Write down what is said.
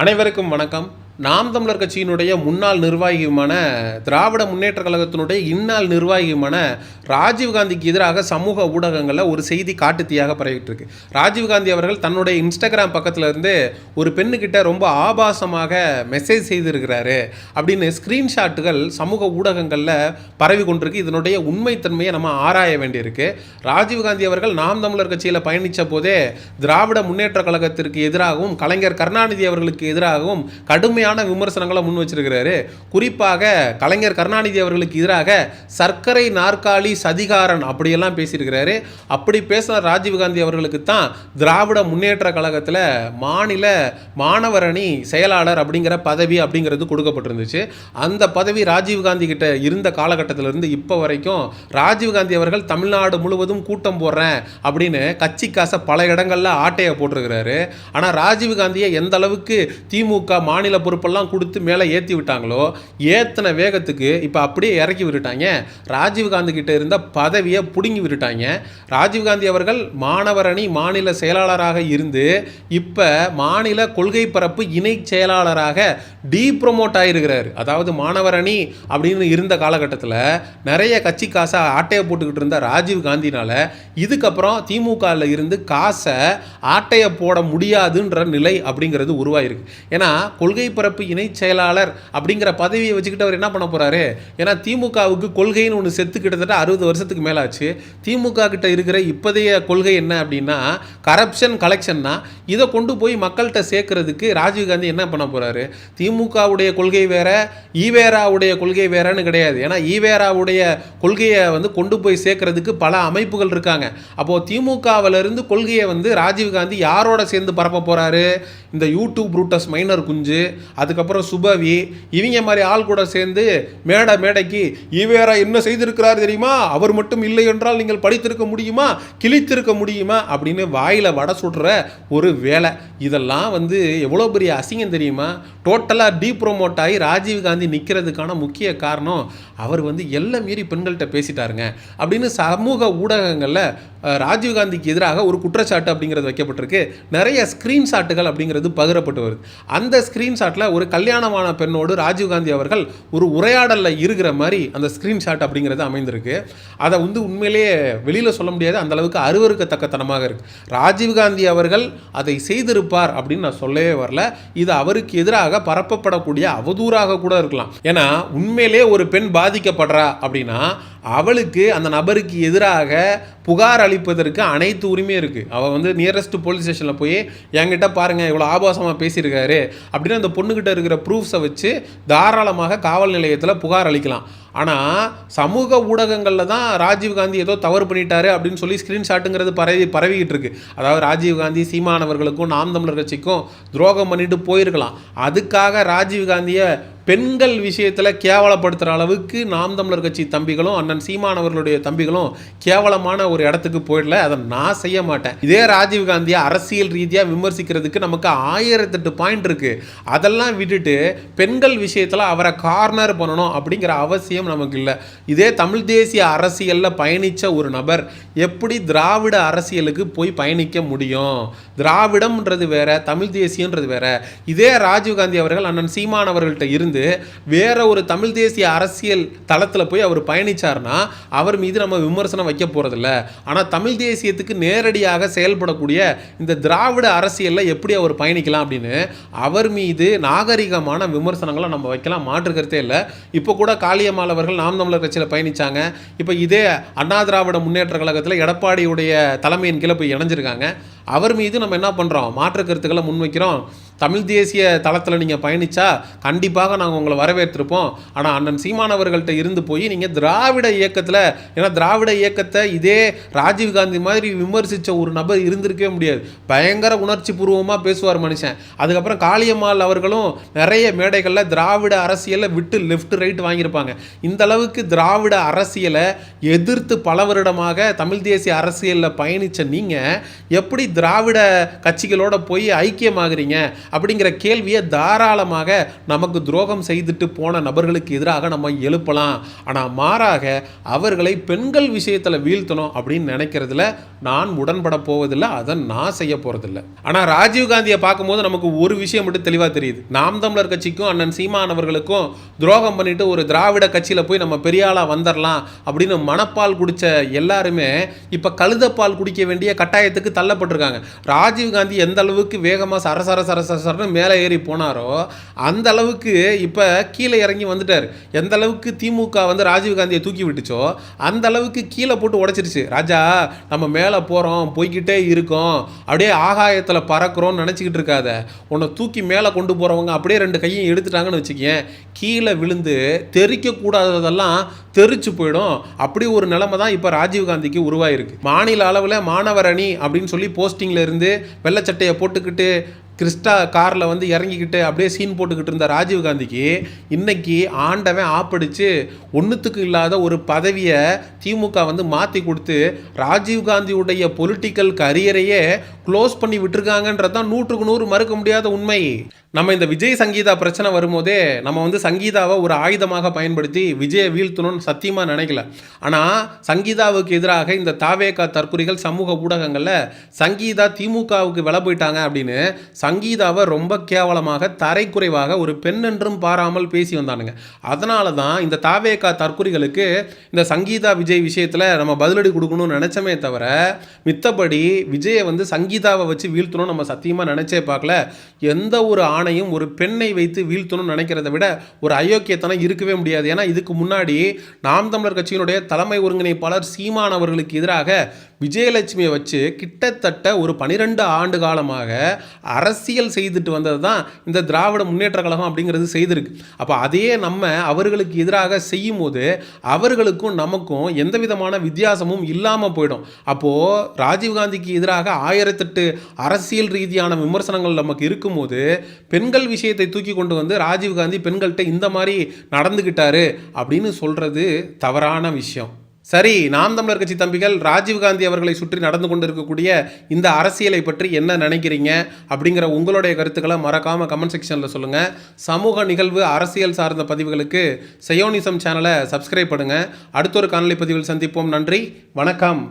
அனைவருக்கும் வணக்கம். நாம் தமிழர் கட்சியினுடைய முன்னாள் நிர்வாகியுமான திராவிட முன்னேற்ற கழகத்தினுடைய இந்நாள் நிர்வாகியுமான ராஜீவ்காந்திக்கு எதிராக சமூக ஊடகங்களில் ஒரு செய்தி காட்டுத்தீயாக பரவிட்டு இருக்கு. ராஜீவ்காந்தி அவர்கள் தன்னுடைய இன்ஸ்டாகிராம் பக்கத்தில் இருந்து ஒரு பெண்ணுக்கிட்ட ரொம்ப ஆபாசமாக மெசேஜ் செய்திருக்கிறாரு அப்படின்னு ஸ்க்ரீன்ஷாட்டுகள் சமூக ஊடகங்களில் பரவி கொண்டிருக்கு. இதனுடைய உண்மைத்தன்மையை நம்ம ஆராய வேண்டியிருக்கு. ராஜீவ்காந்தி அவர்கள் நாம் தமிழர் கட்சியில் பயணித்த போதே திராவிட முன்னேற்ற கழகத்திற்கு எதிராகவும் கலைஞர் கருணாநிதி அவர்களுக்கு எதிராகவும் கடுமையான விமர்சனங்களை முன் வச்சிருக்கிறாரு. குறிப்பாக கலைஞர் கருணாநிதி அவர்களுக்கு எதிராக சர்க்கரை நாற்காலி சதிகாரன் அப்படியெல்லாம் பேசியிருக்கிறாரு. அப்படி பேசின ராஜீவ்காந்தி அவர்களுக்கு தான் திராவிட முன்னேற்ற கழகத்தில் மாநில மாணவர் அணி செயலாளர் அப்படிங்கிற பதவி அப்படிங்கிறது கொடுக்கப்பட்டிருந்துச்சு. அந்த பதவி ராஜீவ்காந்தி கிட்ட இருந்த காலகட்டத்திலிருந்து இப்போ வரைக்கும் ராஜீவ்காந்தி அவர்கள் தமிழ்நாடு முழுவதும் கூட்டம் போடுறேன் அப்படின்னு கட்சி காசை பல இடங்களில் ஆட்டையை போட்டிருக்கிறாரு. ஆனால் ராஜீவ்காந்தியை எந்த அளவுக்கு திமுக மாநில பொறுப்பெல்லாம் கொடுத்து மேலே ஏற்றி விட்டாங்களோ ஏற்றின வேகத்துக்கு இப்போ அப்படியே இறக்கி விட்டுட்டாங்க. ராஜீவ்காந்தி கிட்ட இருந்த பதவியை பிடுங்கி விட்டுட்டாங்க. ராஜீவ்காந்தி அவர்கள் மாணவர் அணி மாநில செயலாளராக இருந்து இப்போ மாநில கொள்கை பரப்பு இணை செயலாளராக டீப்ரமோட் ஆகிருக்கிறார். அதாவது மாணவர் அணி அப்படின்னு இருந்த காலகட்டத்தில் நிறைய கட்சி காசை ஆட்டையை போட்டுக்கிட்டு இருந்த ராஜீவ்காந்தினால இதுக்கப்புறம் திமுகவில் இருந்து காசை ஆட்டையை போட முடியாதுன்ற நிலை அப்படிங்கிறது உருவாயிருக்கு. ஏன்னா கொள்கை பரப்பு இணை செயலாளர் அப்படிங்கிற பதவியை வச்சுக்கிட்டு அவர் என்ன பண்ண போறாரு? ஏன்னா திமுகவுக்கு கொள்கைன்னு ஒன்று செத்து கிட்டத்தட்ட 60 வருஷத்துக்கு மேலாச்சு. திமுக கிட்ட இருக்கிற இப்போதைய கொள்கை என்ன அப்படின்னா கரப்ஷன் கலெக்ஷன்னா இதை கொண்டு போய் மக்கள்கிட்ட சேர்க்கறதுக்கு ராஜீவ்காந்தி என்ன பண்ண போறாரு? திமுகவுடைய கொள்கை வேற ஈவேராவுடைய கொள்கை வேறன்னு கிடையாது. ஏன்னா ஈவேராவுடைய கொள்கையை கொண்டு போய் சேர்க்கறதுக்கு பல அமைப்புகள் இருக்காங்க. அப்போ திமுகவிலிருந்து கொள்கையை ராஜீவ்காந்தி யாரோட சேர்ந்து பரப்ப போறாரு? இந்த யூடியூப் ரூட்டஸ் மைனர் குஞ்சு, அதுக்கப்புறம் சுபவி, இவங்க மாதிரி ஆள் கூட சேர்ந்து மேடைக்கு ஈவேரா என்ன செய்திருக்கிறார் தெரியுமா, அவர் மட்டும் இல்லை என்றால் நீங்கள் படித்திருக்க முடியுமா, கிழித்திருக்க முடியுமா அப்படின்னு வாயில வடை சுடுற ஒரு வேலை. இதெல்லாம் எவ்வளோ பெரிய அசிங்கம் தெரியுமா? டோட்டலாக டீப்ரோமோட் ஆகி ராஜீவ்காந்தி நிற்கிறதுக்கான முக்கிய காரணம் அவர் எல்லாம் மீறி பெண்கள்கிட்ட பேசிட்டாருங்க அப்படின்னு சமூக ஊடகங்களில் ராஜீவ்காந்திக்கு எதிராக ஒரு குற்றச்சாட்டு அப்படிங்கிறது வைக்கப்பட்டிருக்கு. நிறைய ஸ்க்ரீன்ஷாட்டுகள் அப்படிங்கிறது பகிரப்பட்டு வருது. அந்த ஸ்க்ரீன்ஷாட்டில் ஒரு கல்யாணமான பெண்ணோடு ராஜீவ்காந்தி அவர்கள் ஒரு உரையாடலில் இருக்கிற மாதிரி அந்த ஸ்க்ரீன்ஷாட் அப்படிங்கிறது அமைந்திருக்கு. அதை உண்மையிலேயே வெளியில் சொல்ல முடியாது, அந்த அளவுக்கு அருவருக்கத்தக்கத்தனமாக இருக்குது. ராஜீவ்காந்தி அவர்கள் அதை செய்திருப்பார் அப்படின்னு நான் சொல்லவே வரல. இது அவருக்கு எதிராக பரப்பப்படக்கூடிய அவதூறாக கூட இருக்கலாம். ஏன்னா உண்மையிலே ஒரு பெண் பாதிக்கப்படுறா அப்படின்னா அவளுக்கு அந்த நபருக்கு எதிராக புகார் அளிப்பதற்கு அனைத்து உரிமையும் இருக்குது. அவள் நியரஸ்ட் போலீஸ் ஸ்டேஷனில் போய் என்கிட்ட பாருங்கள் இவ்வளோ ஆபாசமாக பேசியிருக்காரு அப்படின்னு அந்த பொண்ணுக்கிட்ட இருக்கிற ப்ரூஃப்ஸை வச்சு தாராளமாக காவல் நிலையத்தில் புகார் அளிக்கலாம். ஆனால் சமூக ஊடகங்களில் தான் ராஜீவ்காந்தி ஏதோ தவறு பண்ணிட்டாரு அப்படின்னு சொல்லி ஸ்க்ரீன்ஷாட்டுங்கிறது பரவிக்கிட்டு இருக்கு. அதாவது ராஜீவ்காந்தி சீமானவர்களுக்கும் நாம் தமிழர் கட்சிக்கும் துரோகம் பண்ணிட்டு போயிருக்கலாம். அதுக்காக ராஜீவ்காந்தியை பெண்கள் விஷயத்தில் கேவலப்படுத்துகிற அளவுக்கு நாம் தமிழர் கட்சி தம்பிகளும் அண்ணன் சீமானவர்களுடைய தம்பிகளும் கேவலமான ஒரு இடத்துக்கு போயிடல. அதை நான் செய்ய மாட்டேன். இதே ராஜீவ்காந்தியை அரசியல் ரீதியாக விமர்சிக்கிறதுக்கு நமக்கு 1008 பாயிண்ட் இருக்குது. அதெல்லாம் விட்டுட்டு பெண்கள் விஷயத்தில் அவரை கார்னர் பண்ணணும் அப்படிங்கிற அவசியம் நமக்கு இல்லை. இதே தமிழ் தேசிய அரசியலில் பயணித்த ஒரு நபர் எப்படி திராவிட அரசியலுக்கு போய் பயணிக்க முடியும்? திராவிடம்ன்றது வேற, தமிழ் தேசியன்றது வேற. இதே ராஜீவ்காந்தி அவர்கள் அண்ணன் சீமானவர்கள்ட்ட இருந்து வேற ஒரு தமிழ் தேசிய அரசியல் தளத்தில் போய் அவர் பயணிச்சார்னா அவர் மீது நம்ம விமர்சனம் வைக்க போறதில்ல. ஆனால் தமிழ் தேசியத்துக்கு நேரடியாக செயல்படக்கூடிய இந்த திராவிட அரசியலில் எப்படி அவர் பயணிக்கலாம் அப்படின்னு அவர் மீது நாகரிகமான விமர்சனங்களை நம்ம வைக்கலாம், மாற்றுக்கிறதே இல்லை. இப்போ கூட காளியம்மாள் அவர்கள் நாம் தமிழர் கட்சியில் பயணிச்சாங்க. இப்போ இதே அண்ணா திராவிட முன்னேற்ற கழகத்தில் எடப்பாடியுடைய தலைமையின் கீழே போய் இணைஞ்சிருக்காங்க. அவர் மீது நம்ம என்ன பண்ணுறோம்? மாற்று கருத்துக்களை முன்வைக்கிறோம். தமிழ் தேசிய தளத்தில் நீங்கள் பயணித்தா கண்டிப்பாக நாங்கள் உங்களை வரவேற்றிருப்போம். ஆனால் அண்ணன் சீமானவர்கள்ட்ட இருந்து போய் நீங்கள் திராவிட இயக்கத்தில், ஏன்னா திராவிட இயக்கத்தை இதே ராஜீவ்காந்தி மாதிரி விமர்சித்த ஒரு நபர் இருந்திருக்கவே முடியாது. பயங்கர உணர்ச்சி பூர்வமாக பேசுவார் மனுஷன். அதுக்கப்புறம் காளியம்மாள் அவர்களும் நிறைய மேடைகளில் திராவிட அரசியலை விட்டு லெஃப்ட் ரைட் வாங்கியிருப்பாங்க. இந்த அளவுக்கு திராவிட அரசியலை எதிர்த்து பல வருடமாக தமிழ் தேசிய அரசியலில் பயணித்த நீங்கள் எப்படி திராவிட கட்சிகளோட போய் ஐக்கியமாகறீங்க? அப்படிங்கிற கேள்வியை தாராளமாக நமக்கு துரோகம் செய்துட்டு போன நபர்களுக்கு எதிராக நம்ம எழுப்பலாம். ஆனால் மாறாக அவர்களை பெண்கள் விஷயத்தில் வீழ்த்தணும் அப்படின்னு நினைக்கிறதுல நான் உடன்பட போவதில்லை, அதை நான் செய்ய போகிறதில்லை. ஆனால் ராஜீவ்காந்தியை பார்க்கும்போது நமக்கு ஒரு விஷயம் மட்டும் தெளிவாக தெரியுது. நாம் தமிழர் கட்சிக்கும் அண்ணன் சீமான் அவர்களுக்கும் துரோகம் பண்ணிட்டு ஒரு திராவிட கட்சியில் போய் நம்ம பெரியாளாக வந்துடலாம் அப்படின்னு மனப்பால் குடித்த எல்லாருமே இப்போ கழுதப்பால் குடிக்க வேண்டிய கட்டாயத்துக்கு தள்ளப்பட்டிருக்காங்க. ராஜீவ்காந்தி எந்த அளவுக்கு வேகமாக சரசரன்னு மேலே ஏறி போனாரோ அந்த அளவுக்கு இப்போ கீழே இறங்கி வந்துட்டார். எந்த அளவுக்கு திமுக வந்து ராஜீவ்காந்தியை தூக்கி விட்டுச்சோ அந்த அளவுக்கு கீழே போட்டு உடைச்சிருச்சு. ராஜா நம்ம மேலே போகிறோம், போய்கிட்டே இருக்கோம், அப்படியே ஆகாயத்தில் பறக்கிறோம்னு நினச்சிக்கிட்டு இருக்காத. உன்னை தூக்கி மேலே கொண்டு போகிறவங்க அப்படியே 2 கையும் எடுத்துட்டாங்கன்னு வச்சுக்கேன், கீழே விழுந்து தெரிக்கக்கூடாததெல்லாம் தெரிச்சு போயிடும். அப்படி ஒரு நிலைமை தான் இப்போ ராஜீவ்காந்திக்கு உருவாயிருக்கு. மாநில அளவில் மாணவர் அணி அப்படின்னு சொல்லி போஸ்டிங்கில் இருந்து வெள்ளச்சட்டையை போட்டுக்கிட்டு கிறிஸ்டா காரில் வந்து இறங்கிக்கிட்டு அப்படியே சீன் போட்டுக்கிட்டு இருந்த ராஜீவ்காந்திக்கு இன்னைக்கு ஆண்டவன் ஆப்படிச்சு ஒன்றுத்துக்கு இல்லாத ஒரு பதவியை திமுக வந்து மாற்றி கொடுத்து ராஜீவ்காந்தியுடைய பொலிட்டிக்கல் கரியரையே க்ளோஸ் பண்ணி விட்டுருக்காங்கன்றது தான் 100க்கு 100 மறுக்க முடியாத உண்மை. நம்ம இந்த விஜய் சங்கீதா பிரச்சனை வரும்போதே நம்ம வந்து சங்கீதாவை ஒரு ஆயுதமாக பயன்படுத்தி விஜயை வீழ்த்தணும்னு சத்தியமாக நினைக்கல. ஆனால் சங்கீதாவுக்கு எதிராக இந்த தாவேகா தற்குறிகள் சமூக ஊடகங்களில் சங்கீதா திமுகவுக்கு விலை போயிட்டாங்க அப்படின்னு சங்கீதாவை ரொம்ப கேவலமாக தரைக்குறைவாக ஒரு பெண் என்றும் பாராமல் பேசி வந்தானுங்க. அதனால தான் இந்த தாவேகா தற்குறிகளுக்கு இந்த சங்கீதா விஜய் விஷயத்தில் நம்ம பதிலடி கொடுக்கணும்னு நினச்சமே தவிர மித்தபடி விஜயை வந்து சங்கீதாவை வச்சு வீழ்த்தணும்னு நம்ம சத்தியமாக நினச்சே பார்க்கல. எந்த ஒரு ஆணையும் ஒரு பெண்ணை வைத்து வீழ்த்தணும்னு நினைக்கிறத விட ஒரு அயோக்கியத்தனம் இருக்கவே முடியாது. ஏன்னா இதுக்கு முன்னாடி நாம் தமிழர் கட்சியினுடைய தலைமை ஒருங்கிணைப்பாளர் சீமான் அவர்களுக்கு எதிராக விஜயலட்சுமியை வச்சு கிட்டத்தட்ட ஒரு 12 ஆண்டு காலமாக அரசியல் செய்துட்டு வந்தது தான் இந்த திராவிட முன்னேற்ற கழகம் அப்படிங்கிறது செய்திருக்கு. அப்போ அதே நம்ம அவர்களுக்கு எதிராக செய்யும் போது அவர்களுக்கும் நமக்கும் எந்த விதமான வித்தியாசமும் இல்லாமல் போயிடும். அப்போது ராஜீவ்காந்திக்கு எதிராக 1008 அரசியல் ரீதியான விமர்சனங்கள் நமக்கு இருக்கும்போது பெண்கள் விஷயத்தை தூக்கி கொண்டு வந்து ராஜீவ்காந்தி பெண்கள்கிட்ட இந்த மாதிரி நடந்துக்கிட்டாரு அப்படின்னு சொல்கிறது தவறான விஷயம். சரி, நாம் தமிழர் கட்சி தம்பிகள் ராஜீவ்காந்தி அவர்களை சுற்றி நடந்து கொண்டு இருக்கக்கூடிய இந்த அரசியலை பற்றி என்ன நினைக்கிறீங்க அப்படிங்கிற உங்களுடைய கருத்துக்களை மறக்காமல் கமெண்ட் செக்ஷனில் சொல்லுங்கள். சமூக நிகழ்வு அரசியல் சார்ந்த பதிவுகளுக்கு செயோனிசம் சேனலை சப்ஸ்கிரைப் பண்ணுங்கள். அடுத்த ஒரு காணொலி பதிவில் சந்திப்போம். நன்றி, வணக்கம்.